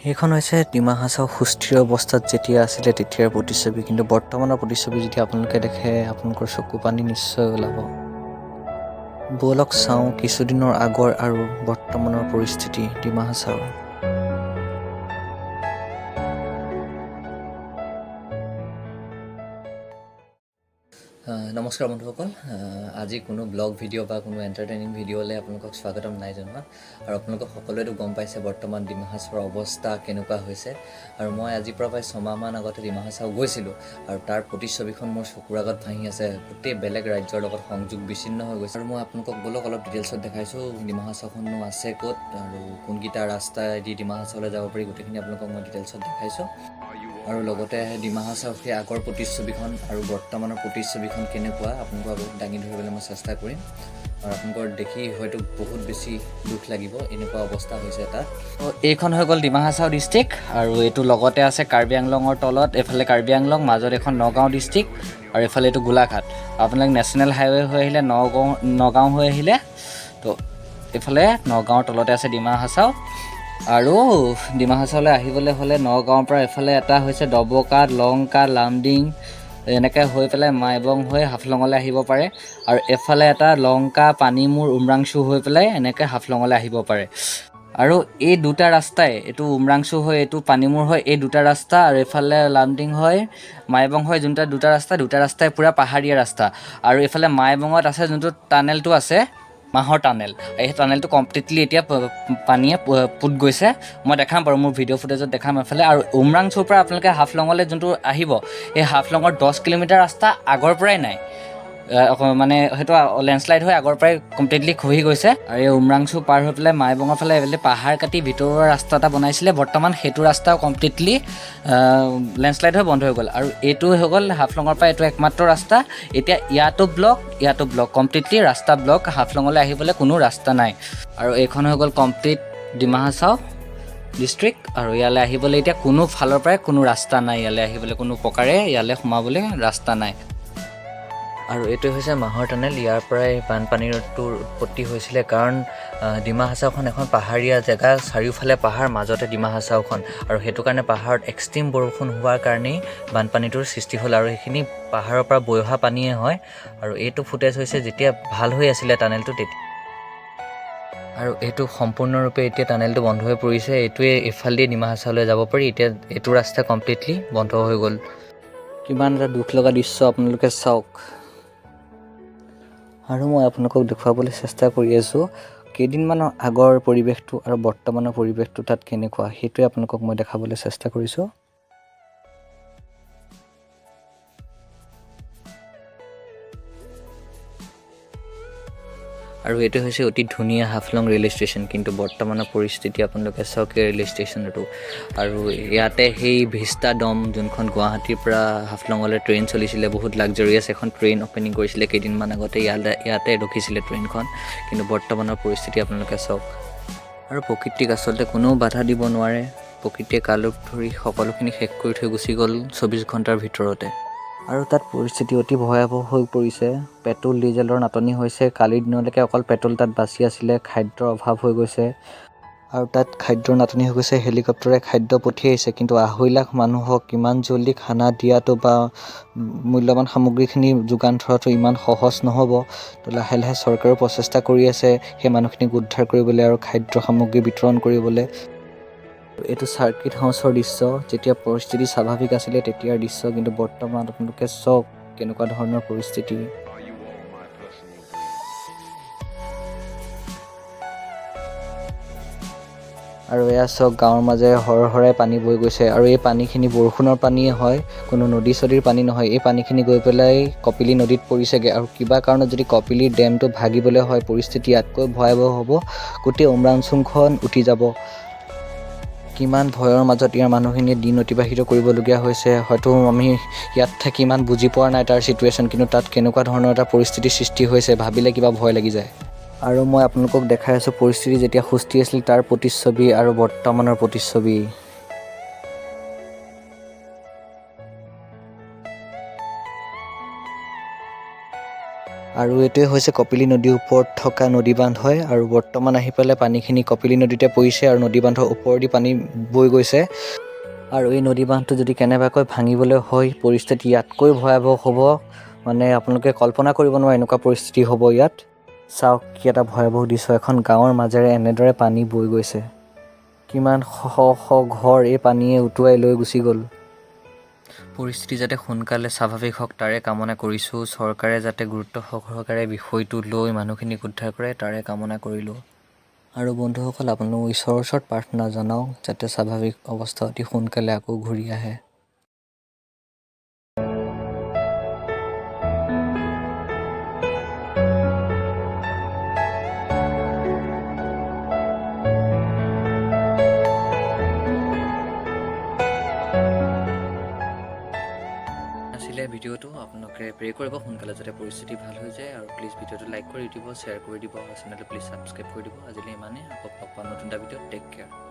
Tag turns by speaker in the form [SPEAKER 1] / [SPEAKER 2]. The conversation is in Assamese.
[SPEAKER 1] সেইখন হৈছে ডিমা হাছাও সুস্থিৰ অৱস্থাত যেতিয়া আছিলে তেতিয়াৰ প্ৰতিচ্ছবি, কিন্তু বৰ্তমানৰ প্ৰতিচ্ছবি যদি আপোনালোকে দেখে আপোনালোকৰ চকু পানী নিশ্চয় ওলাব। ব'লক চাওঁ কিছুদিনৰ আগৰ আৰু বৰ্তমানৰ পৰিস্থিতি ডিমা হাছাওৰ। নমস্কাৰ বন্ধুসকল, আজি কোনো ব্লগ ভিডিঅ' বা কোনো এণ্টাৰটেইনিং ভিডিঅ'লৈ আপোনালোকক স্বাগতম নাই জনোৱা। আৰু আপোনালোকক সকলোৱেতো গম পাইছে বৰ্তমান ডিমা হাছাওৰ অৱস্থা কেনেকুৱা হৈছে। আৰু মই আজিৰ পৰা প্ৰায় 6 মাহমান আগতে ডিমা হাছাও গৈছিলোঁ আৰু তাৰ প্ৰতিচ্ছবিখন মোৰ চকুৰ আগত ভাহি আছে। গোটেই বেলেগ ৰাজ্যৰ লগত সংযোগ বিচ্ছিন্ন হৈ গৈছে। আৰু মই আপোনালোকক বলক অলপ ডিটেইলছত দেখাইছোঁ ডিমা হাছাওখননো আছে ক'ত আৰু কোনকেইটা ৰাস্তাইদি ডিমা হাছাওলৈ যাব পাৰি, গোটেইখিনি আপোনালোকক মই ডিটেইলছত দেখাইছোঁ। আৰু লগতে ডিমা হাছাওৰ সেই আগৰ প্ৰতিচ্ছবিখন আৰু বৰ্তমানৰ প্ৰতিচ্ছবিখন কেনেকুৱা আপোনালোকক দাঙি ধৰিবলৈ মই চেষ্টা কৰিম। আৰু আপোনালোকৰ দেখি হয়তো বহুত বেছি দুখ লাগিব, এনেকুৱা অৱস্থা হৈছে তাত। এইখন হৈ গ'ল ডিমা হাছাও ডিষ্ট্ৰিক্ট আৰু এইটো লগতে আছে কাৰ্বি আংলঙৰ তলত, এফালে কাৰ্বি আংলং, মাজত এখন নগাঁও ডিষ্ট্ৰিক্ট আৰু এফালে এইটো গোলাঘাট। আপোনালোক নেশ্যনেল হাইৱে হৈ আহিলে নগাঁও হৈ আহিলে, তো এইফালে নগাঁৱৰ তলতে আছে ডিমা হাছাও। আৰু ডিমা হাছাওলৈ আহিবলৈ হ'লে নগাঁৱৰ পৰা এফালে এটা হৈছে ডবকাট, লংকা, লামডিং, এনেকৈ হৈ পেলাই মাইবং হৈ হাফলঙলৈ আহিব পাৰে। আৰু এফালে এটা লংকা, পানীমূৰ, উমৰাংচু হৈ পেলাই এনেকৈ হাফলঙলৈ আহিব পাৰে। আৰু এই দুটা ৰাস্তাই, এইটো উমৰাংচু হৈ এইটো পানীমূৰ হয়, এই দুটা ৰাস্তা আৰু এইফালে লামডিং হয় মাইবং হয়, যোনটা দুটা ৰাস্তাই পূৰা পাহাৰীয়া ৰাস্তা। আৰু এইফালে মাইবঙত আছে যোনটো টানেলটো আছে, মাহৰ টানেল, এই টানেলটো কমপ্লিটলি এতিয়া পানীয়ে পুত গৈছে। মই দেখাম বাৰু, মোৰ ভিডিঅ' ফুটেজত দেখাম এফালে। আৰু উমৰাংচুৰ পৰা আপোনালোকে হাফলঙলৈ যোনটো আহিব, এই হাফলঙৰ 10 কিলোমিটাৰ ৰাস্তা আগৰ পৰাই নাই, মানে সেইটো লেণ্ডশ্লাইড হৈ আগৰ পৰাই কমপ্লিটলি খহি গৈছে। আৰু এই উমৰাংচু পাৰ হৈ পেলাই মাইবঙৰ ফালে এইফালে পাহাৰ কাটি ভিতৰুৱা ৰাস্তা এটা বনাইছিলে, বৰ্তমান সেইটো ৰাস্তাও কমপ্লিটলি লেণ্ডশ্লাইড হৈ বন্ধ হৈ গ'ল। আৰু এইটো হৈ গ'ল হাফলঙৰ পৰা এইটো একমাত্ৰ ৰাস্তা। এতিয়া ইয়াতো ব্লক কমপ্লিটলি ৰাস্তা ব্লক, হাফলঙলৈ আহিবলৈ কোনো ৰাস্তা নাই। আৰু এইখন হৈ গ'ল কমপ্লিট ডিমা হাছাও ডিষ্ট্ৰিক্ট। আৰু ইয়ালৈ আহিবলৈ এতিয়া কোনো ফালৰ পৰাই কোনো ৰাস্তা নাই, ইয়ালৈ আহিবলৈ কোনো প্ৰকাৰে ইয়ালৈ সোমাবলৈ ৰাস্তা নাই। আৰু এইটো হৈছে মাহৰ টানেল, ইয়াৰ পৰাই বানপানীটোৰ উৎপত্তি হৈছিলে। কাৰণ ডিমা হাছাওখন এখন পাহাৰীয়া জেগা, চাৰিওফালে পাহাৰ, মাজতে ডিমা হাছাওখন, আৰু সেইটো কাৰণে পাহাৰত এক্সট্ৰিম বৰষুণ হোৱাৰ কাৰণেই বানপানীটোৰ সৃষ্টি হ'ল। আৰু সেইখিনি পাহাৰৰ পৰা বৈ অহা পানীয়ে হয়। আৰু এইটো ফুটেজ হৈছে যেতিয়া ভাল হৈ আছিলে টানেলটো তেতিয়া। আৰু এইটো সম্পূৰ্ণৰূপে এতিয়া টানেলটো বন্ধ হৈ পৰিছে। এইটোৱে এইফালেদি ডিমা হাছাওলৈ যাব পাৰি, এতিয়া এইটো ৰাস্তা কমপ্লিটলি বন্ধ হৈ গ'ল। কিমান এটা দুখ লগা দৃশ্য আপোনালোকে চাওক। আৰু মই আপোনালোকক দেখুৱাবলৈ চেষ্টা কৰি আছোঁ কেইদিনমানৰ আগৰ পৰিৱেশটো আৰু বৰ্তমানৰ পৰিৱেশটো তাত কেনেকুৱা, সেইটোৱে আপোনালোকক মই দেখাবলৈ চেষ্টা কৰিছোঁ। আৰু এইটো হৈছে অতি ধুনীয়া হাফলং ৰে'লৱে ষ্টেচন, কিন্তু বৰ্তমানৰ পৰিস্থিতি আপোনালোকে চাওক ৰে'লৱে ষ্টেচনটো। আৰু ইয়াতে সেই ভিষ্টা ডম, যোনখন গুৱাহাটীৰ পৰা হাফলঙলৈ ট্ৰেইন চলিছিলে, বহুত লাক্সাৰিয়াছ এখন ট্ৰেইন অ'পেনিং কৰিছিলে কেইদিনমান আগতে, ইয়াতে ৰখিছিলে ট্ৰেইনখন। কিন্তু বৰ্তমানৰ পৰিস্থিতি আপোনালোকে চাওক। আৰু প্ৰকৃতিক আচলতে কোনেও বাধা দিব নোৱাৰে, প্ৰকৃতিয়ে কালৰূপ ধৰি সকলোখিনি শেষ কৰি থৈ গুচি গ'ল 24 ঘণ্টাৰ ভিতৰতে। আৰু তাত পৰিস্থিতি অতি ভয়াৱহ হৈ পৰিছে, পেট্ৰল ডিজেলৰ নাটনি হৈছে। কালিৰ দিনলৈকে অকল পেট্ৰল তাত বাচি আছিলে, খাদ্যৰ অভাৱ হৈ গৈছে। আৰু তাত খাদ্যৰ নাটনি হৈ গৈছে, হেলিকপ্টাৰে খাদ্য পঠিয়াইছে, কিন্তু 2.5 লাখ মানুহক ইমান জল্দি খানা দিয়াটো বা মূল্যৱান সামগ্ৰীখিনি যোগান ধৰাটো ইমান সহজ নহ'ব। তো লাহে লাহে চৰকাৰেও প্ৰচেষ্টা কৰি আছে সেই মানুহখিনিক উদ্ধাৰ কৰিবলৈ আৰু খাদ্য সামগ্ৰী বিতৰণ কৰিবলৈ। এইটো চাৰ্কিট হাউচৰ দৃশ্য, যেতিয়া পৰিস্থিতি স্বাভাৱিক আছিলে তেতিয়াৰ দৃশ্য, কিন্তু বৰ্তমান আপোনালোকে চাওক কেনেকুৱা ধৰণৰ পৰিস্থিতি। আৰু এয়া চাওক গাঁৱৰ মাজেৰে হৰহৰাই পানী বৈ গৈছে, আৰু এই পানীখিনি বৰষুণৰ পানীয়ে হয়, কোনো নদী চদীৰ পানী নহয়। এই পানীখিনি গৈ পেলাই কপিলী নদীত পৰিছেগৈ। আৰু কিবা কাৰণত যদি কপিলী ডেমটো ভাগিবলৈ হয়, পৰিস্থিতি ইয়াতকৈ ভয়াৱহ হ'ব, গোটেই উমৰাংচুখন উটি যাব। কিমান ভয়ৰ মাজত ইয়াৰ মানুহখিনিয়ে দিন অতিবাহিত কৰিবলগীয়া হৈছে। হয়তো আমি ইয়াত থাকি ইমান বুজি পোৱা নাই তাৰ চিটুৱেশ্যন, কিন্তু তাত কেনেকুৱা ধৰণৰ এটা পৰিস্থিতিৰ সৃষ্টি হৈছে ভাবিলে কিবা ভয় লাগি যায়। আৰু মই আপোনালোকক দেখাই আছোঁ পৰিস্থিতি যেতিয়া সুস্থিৰ আছিল তাৰ প্ৰতিচ্ছবি আৰু বৰ্তমানৰ প্ৰতিচ্ছবি। আৰু এইটোৱে হৈছে কপিলী নদীৰ ওপৰত থকা নদী বান্ধ হয় আৰু বৰ্তমান আহি পেলাই পানীখিনি কপিলী নদীতে পৰিছে আৰু নদী বান্ধৰ ওপৰেদি পানী বৈ গৈছে। আৰু এই নদী বান্ধটো যদি কেনেবাকৈ ভাঙিবলৈ হয় পৰিস্থিতি ইয়াতকৈ ভয়াৱহ হ'ব, মানে আপোনালোকে কল্পনা কৰিব নোৱাৰে এনেকুৱা পৰিস্থিতি হ'ব ইয়াত। চাওক কি এটা ভয়াৱহ দৃশ্য, এখন গাঁৱৰ মাজেৰে এনেদৰে পানী বৈ গৈছে। কিমান শ শ ঘৰ এই পানীয়ে উটুৱাই লৈ গুচি গ'ল। পৰিস্থিতি যাতে সোনকালে স্বাভাৱিক হওক তাৰে কামনা কৰিছোঁ। চৰকাৰে যাতে গুৰুত্ব সহকাৰে বিষয়টো লৈ মানুহখিনিক উদ্ধাৰ কৰে তাৰে কামনা কৰিলোঁ। আৰু বন্ধুসকল, আপোনালোক ঈশ্বৰৰ ওচৰত প্ৰাৰ্থনা জনাওক যাতে স্বাভাৱিক অৱস্থা অতি সোনকালে আকৌ ঘূৰি আহে। আছিলে ভিডিঅ'টো, আপোনালোকে প্ৰে কৰিব সোনকালে যাতে পৰিস্থিতি ভাল হৈ যায়। আৰু প্লিজ ভিডিঅ'টো লাইক কৰি দিব, শ্বেয়াৰ কৰি দিব আৰু চেনেলটো প্লিজ ছাবস্ক্ৰাইব কৰি দিব। আজিলৈ ইমানেই, আকৌ লগ পাম নতুন এটা ভিডিঅ'ত। Take care.